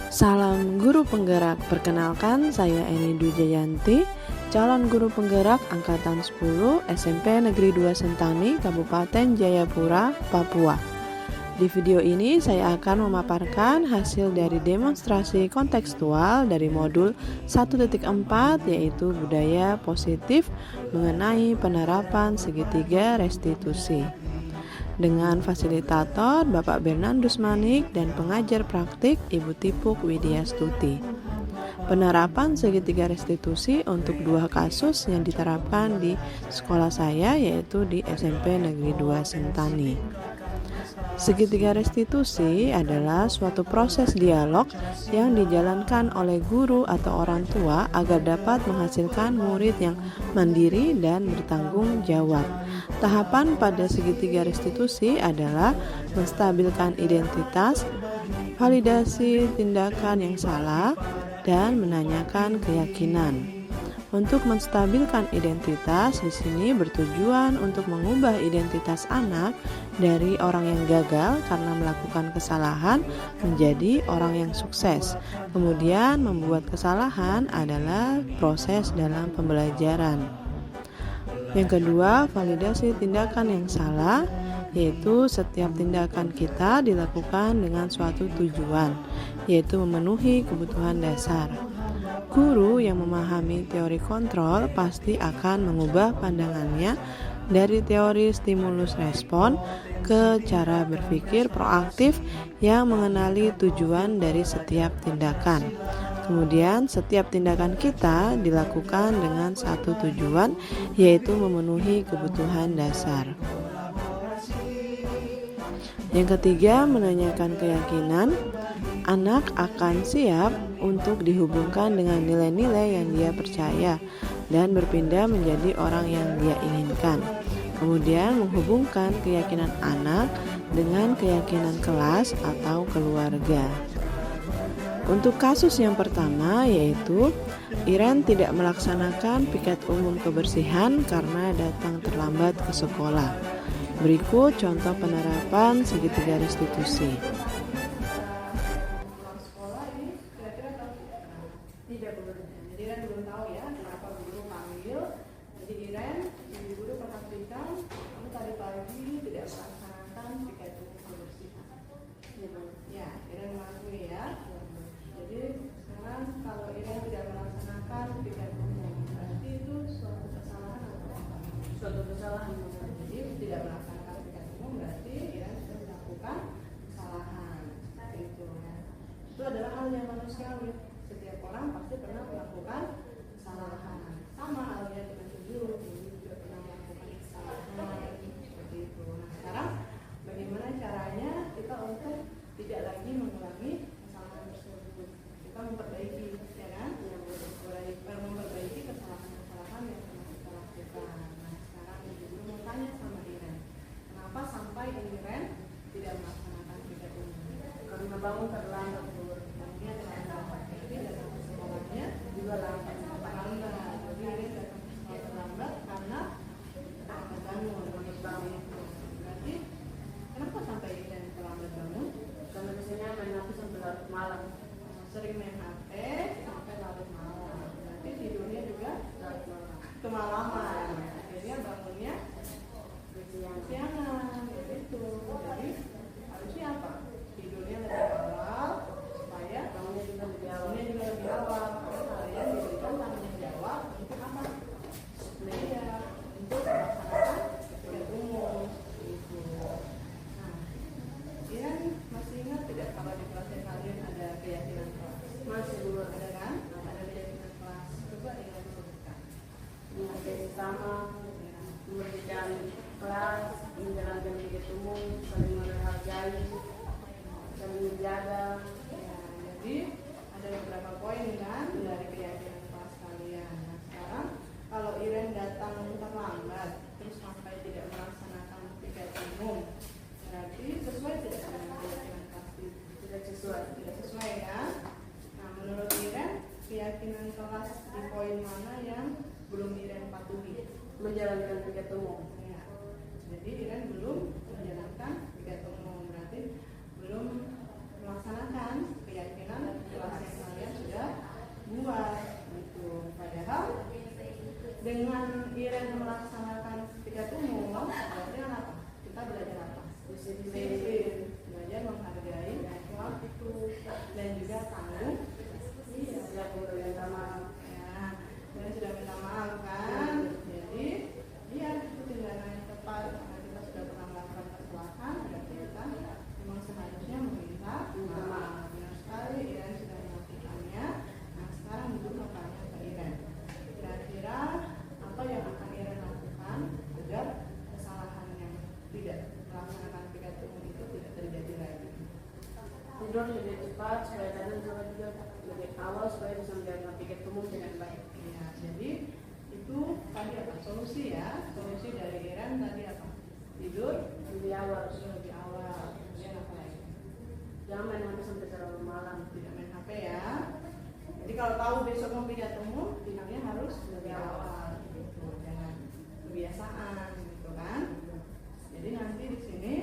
Salam Guru Penggerak, perkenalkan saya Eni Dwi Jayanti, calon guru penggerak Angkatan 10 SMP Negeri 2 Sentani, Kabupaten Jayapura, Papua. Di video ini saya akan memaparkan hasil dari demonstrasi kontekstual dari modul 1.4 yaitu budaya positif mengenai penerapan segitiga restitusi. Dengan fasilitator Bapak Bernardus Manik dan pengajar praktik Ibu Tipuk Widyastuti. Penerapan segitiga restitusi untuk 2 kasus yang diterapkan di sekolah saya yaitu di SMP Negeri 2 Sentani. Segitiga restitusi adalah suatu proses dialog yang dijalankan oleh guru atau orang tua agar dapat menghasilkan murid yang mandiri dan bertanggung jawab. Tahapan pada segitiga restitusi adalah menstabilkan identitas, validasi tindakan yang salah, dan menanyakan keyakinan. Untuk menstabilkan identitas di sini bertujuan untuk mengubah identitas anak dari orang yang gagal karena melakukan kesalahan menjadi orang yang sukses. Kemudian membuat kesalahan adalah proses dalam pembelajaran. Yang kedua, validasi tindakan yang salah, yaitu setiap tindakan kita dilakukan dengan suatu tujuan, yaitu memenuhi kebutuhan dasar. Guru yang memahami teori kontrol pasti akan mengubah pandangannya dari teori stimulus respon ke cara berpikir proaktif yang mengenali tujuan dari setiap tindakan. Kemudian setiap tindakan kita dilakukan dengan satu tujuan, yaitu memenuhi kebutuhan dasar. Yang ketiga, menanyakan keyakinan. Anak akan siap untuk dihubungkan dengan nilai-nilai yang dia percaya dan berpindah menjadi orang yang dia inginkan. Kemudian menghubungkan keyakinan anak dengan keyakinan kelas atau keluarga. Untuk kasus yang pertama yaitu Iren tidak melaksanakan piket umum kebersihan karena datang terlambat ke sekolah. Berikut contoh penerapan segitiga restitusi. Tidak belum. Jadi Iren belum tahu ya kenapa guru panggil. Jadi Iren, ibu guru perhatikan kamu tadi pagi tidak melaksanakan piket umum kebersihan. Ya, Iren mengakui ya. Jadi sekarang kalau Iren tidak melaksanakan piket umum, berarti itu suatu kesalahan atau apa? Suatu kesalahan. Jadi tidak melaksanakan piket umum berarti Iren sudah melakukan kesalahan. Itu ya. Itu adalah hal yang manusiawi. Setiap orang pasti pernah melakukan kesalahan. Sama halnya dengan guru juga pernah melakukan kesalahan seperti itu. Nah sekarang bagaimana caranya kita untuk tidak lagi mengulangi kesalahan tersebut? Kita memperbaiki, ya kan? Memperbaiki kesalahan-kesalahan yang pernah kita lakukan. Nah sekarang ibu guru mau tanya sama Iren, kenapa sampai Iren tidak melaksanakan piket umum? Karena bangun terlambat dulu. Bangunnya terlambat. Sekolahnya juga lambat. Jadi ini datang ke sekolah terlambat karena lambat bangun. Berarti kenapa sampai ini terlambat bangun? Karena biasanya main HP sampai larut malam. Sering main HP sampai larut malam. Berarti tidurnya juga larut malam. Kemalaman. Jadi bangunnya siang-siangan. Gitu. Jadi harusnya apa? Tidurnya lebih awal supaya bangunnya juga lebih awal. Karena kalian diberikan tanggung jawab untuk apa? Belajar untuk melaksanakan piket umum itu. Nah, Iren masih ingat tidak kalau di kelas kalian ada keyakinan kelas? Masih dulu ada kan? Ada keyakinan kelas. Coba Iren sebutkan. Yang sama, memberikan kelas, menjalankan piket umum, saling menghargai, saling menjaga. Ya, jadi ada beberapa poin kan dari keyakinan kelas kalian. Nah sekarang kalau Iren datang terlambat terus sampai tidak melaksanakan piket umum, berarti sesuai tidak dengan keyakinan kelas? Tidak sesuai ya. Nah menurut Iren keyakinan kelas di poin mana yang belum Iren patuhi? Menjalankan piket umum. Ya. Jadi Iren belum menjalankan piket umum, berarti belum melaksanakan keyakinan kelas dan juga tanggung. Iya, ya guru yang minta maaf. Ya, dan sudah minta maaf kan. Jadi, iya itu tindakan yang tepat karena kita sudah pernah melakukan kesalahan. Berarti kita memang seharusnya meminta maaf. Benar sekali, Iren sudah melakukannya. Nah, sekarang guru mau tanya ke Iren. Kira-kira apa yang akan Iren lakukan agar kesalahan yang tidak melaksanakan piket umum itu tidak terjadi lagi? Tidur lebih cepat supaya kadang juga lebih awal supaya bisa menjalankan piket umum dengan baik. Ya, jadi itu tadi apa? Solusi ya. Solusi dari Iren tadi apa? Tidur Lebih awal, lebih awal. Kemudian apa lagi? jangan main HP sampai terlalu malam. Tidak main HP ya. Jadi kalau tahu besok mau piket umum, tidurnya harus lebih awal gitu. Jangan kebiasaan gitu kan. Jadi nanti di sini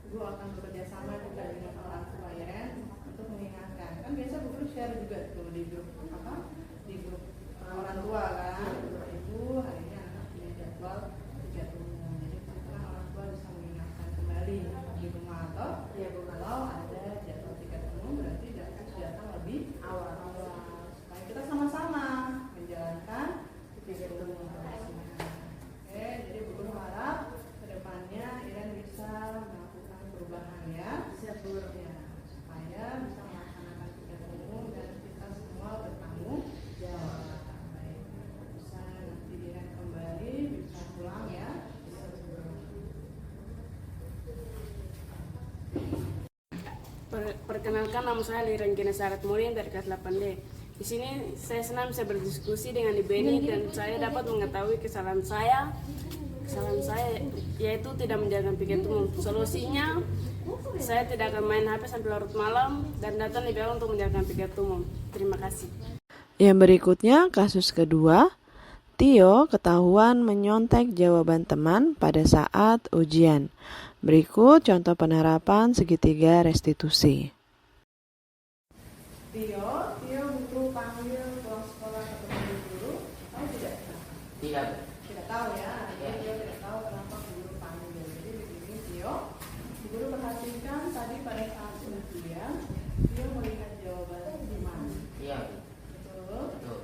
Ibu akan bekerja sama juga dengan orang tua Iren untuk mengingatkan. Kan biasa Bu share juga tuh di grup apa? Di grup orang tua kan. Ibu hari ini anak punya jadwal piket umum. Jadi sekarang orang tua bisa mengingatkan kembali di rumah atau Iya, Bu. kalau ada jadwal piket umum berarti datang lebih awal supaya kita sama-sama menjalankan piket umum. Oke, jadi Bu Guru harap kedepannya Iren bisa melakukan perubahan ya. Siap, Bu. Ya, supaya bisa melaksanakan piket umum dan kita semua bertanggung jawab. Baik, bisa nanti Iren kembali bisa pulang ya. Perkenalkan, nama saya Liren Genesaret Murin dari kelas 8D. Di sini saya senang bisa berdiskusi dengan Ibu Eni dan saya dapat mengetahui kesalahan saya yaitu tidak menjalankan piket umum. Solusinya saya tidak akan main HP sampai larut malam dan datang lebih awal untuk menjalankan piket umum. Terima kasih. Yang berikutnya, kasus kedua, Tio ketahuan menyontek jawaban teman pada saat ujian. Berikut contoh penerapan segitiga restitusi. Tio butuh panggil pulang sekolah ketemu guru atau tidak? Tidak. Tidak tahu ya. Jadi Tio tidak tahu kenapa guru panggil. Jadi begini Tio, guru perhatikan tadi pada saat ujian Tio melihat jawaban teman. Iya. Betul. Betul.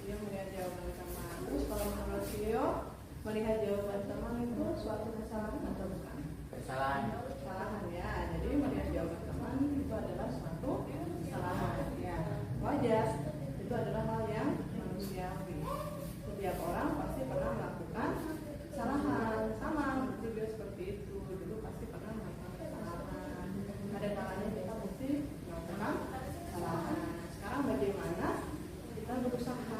Tio melihat jawaban teman. Terus kalau menurut Tio melihat jawaban teman itu suatu kesalahan atau bukan? Kesalahan. Kesalahan ya. Jadi melihat jawaban teman itu adalah suatu kesalahan ya. Wajar. Itu adalah hal yang manusiawi. Setiap orang pasti pernah melakukan kesalahan. Sama berarti dia seperti itu. Dulu pasti pernah melakukan kesalahan. Ada kalanya kita mesti melakukan kesalahan. Sekarang bagaimana kita berusaha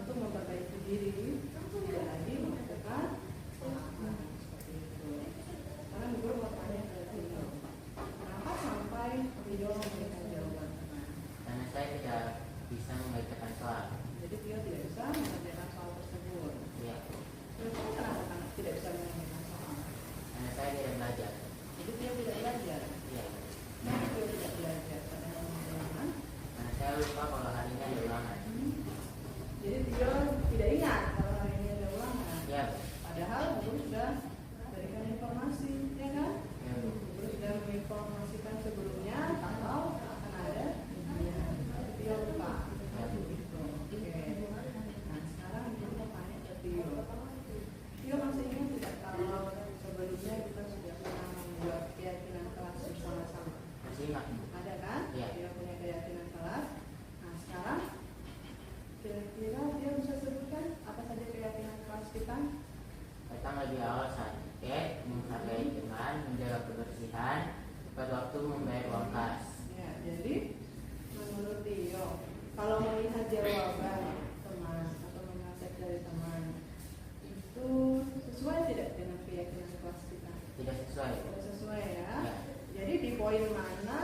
untuk memperbaiki diri tidak lagi melakukan kesalahan seperti itu. Sekarang guru mau tanya ke Tio, kenapa sampai Tio memberikan jawaban teman? Karena saya tidak bisa mengerjakan soal. Jadi Tio tidak bisa mengerjakan soal tersebut. Iya. Terus kenapa kamu tidak bisa mengerjakan soal? Karena saya tidak belajar. Jadi Tio tidak belajar. Iya. Kenapa Tio tidak belajar? Padahal mengulangan. Karena saya lupa kalau hari ini ada ulangan. Jadi Tio tidak ingat kalau hari ini ada ulangan. Iya. Padahal guru sudah berikan informasi, ya kan? Iya, Bu. Guru sudah menginformasikan sebelumnya kalau akan ada ujian. Tapi Tio lupa. Begitu. Oke. Nah sekarang kita mau tanya ke Tio. Tio masih ingat tidak kalau sebelumnya kita sudah pernah membuat keyakinan kelas bersama-sama? Masih ingat, Bu? Ada kan? Iya. Tio punya keyakinan kelas. Nah sekarang kira-kira Tio bisa sebutkan apa saja keyakinan kelas kita? Datang lebih awal saat piket, menghargai teman, menjaga kebersihan, tepat waktu membayar uang kas. Ya, jadi menurut Tio, kalau melihat jawaban teman atau mengaset dari teman itu sesuai tidak dengan keyakinan kelas kita? Tidak sesuai. Tidak sesuai ya. Ya. Jadi di poin mana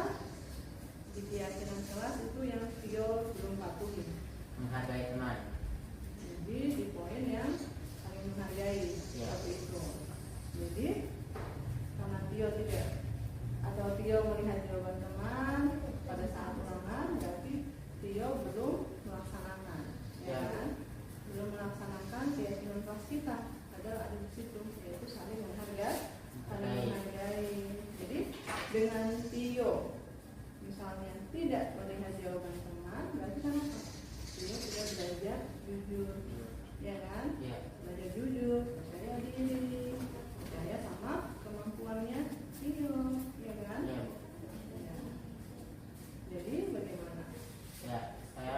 di keyakinan kelas itu yang Tio belum patuhi? Menghargai teman. Jadi di poin yang saling menghargai Ya. seperti itu. Jadi karena Tio tidak atau Tio melihat jawaban teman pada saat ulangan, berarti Tio belum melaksanakan, ya Ya. kan? Belum melaksanakan keyakinan kelas kita. Padahal ada di situ, yaitu saling menghargai, saling menghargai. Jadi dengan Tio misalnya tidak tidak melihat jawaban teman, berarti kan apa? Dia sudah belajar jujur, ya kan? Ya. Belajar jujur, percaya diri, percaya sama kemampuannya Tio, ya kan? Ya. Ya. Jadi bagaimana? Ya, saya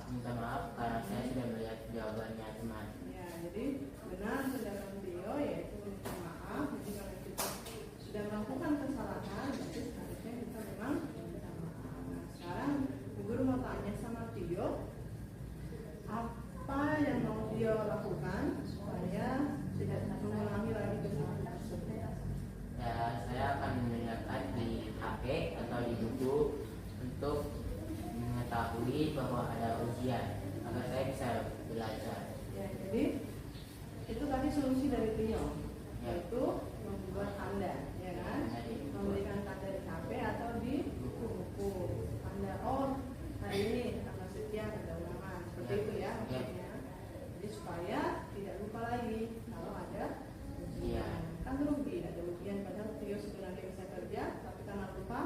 minta maaf karena saya sudah melihat jawabannya teman. Ya, jadi benar tindakan Tio yaitu meminta maaf. Jadi kalau kita sudah melakukan kesalahan, berarti seharusnya kita memang minta maaf. Nah, sekarang Bu Guru mau tanya sama Tio, apa yang mau Tio lakukan supaya tidak mengulangi lagi kesalahan tersebut? Ya, saya akan melihat di HP atau di buku untuk mengetahui bahwa ada ujian agar saya bisa belajar. Ya, jadi itu tadi solusi dari Tio, Ya. yaitu membuat tanda, ya kan? Jadi, Memberikan tanda di HP atau di buku-buku. Tanda, oh hari ini tanggal sekian ada ulangan, seperti Ya. itu ya Ya. maksudnya. Jadi supaya tidak lupa lagi kalau ada ujian. Ya. Kan rugi ada ujian padahal Tio sebenarnya bisa kerja, tapi karena lupa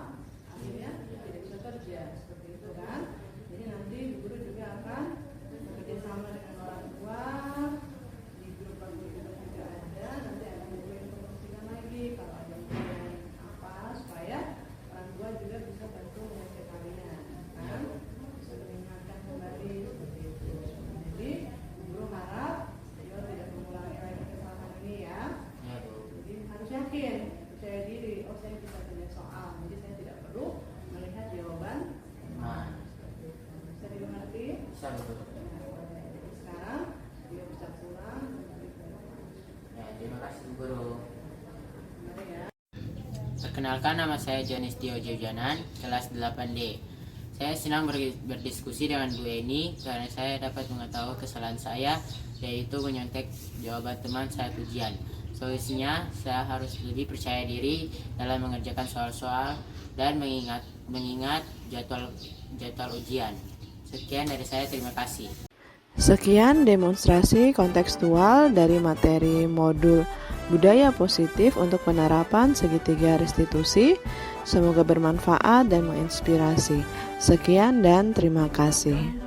akhirnya Ya. tidak bisa kerja, seperti itu kan. Jadi nanti Bu Guru juga akan bekerja sama dengan orang tua. Di grup waktu itu juga ada, nanti akan Bu Guru informasikan lagi kalau ada ujian apa supaya orang tua juga bisa bantu mengecek kalian kan, bisa mengingatkan kembali seperti itu. Jadi Bu Guru harap Tio tidak mengulangi lagi kesalahan ini ya. Ya, Bu. Jadi harus yakin, percaya diri, oh saya bisa kerja soal, jadi saya tidak perlu melihat jawaban Teman. bisa dimengerti. Bisa, Bu. Jadi sekarang dia bisa pulang kembali ke rumah. Ya, terima kasih Bu Guru. Mari ya. Perkenalkan, nama saya Jonis Tio Jojanan, kelas 8D. Saya senang berdiskusi dengan Bu Eni karena saya dapat mengetahui kesalahan saya, yaitu menyontek jawaban teman saat ujian. Solusinya, saya harus lebih percaya diri dalam mengerjakan soal-soal dan mengingat jadwal ujian. Sekian dari saya, terima kasih. Sekian demonstrasi kontekstual dari materi modul Budaya Positif untuk penerapan segitiga restitusi. Semoga bermanfaat dan menginspirasi. Sekian dan terima kasih.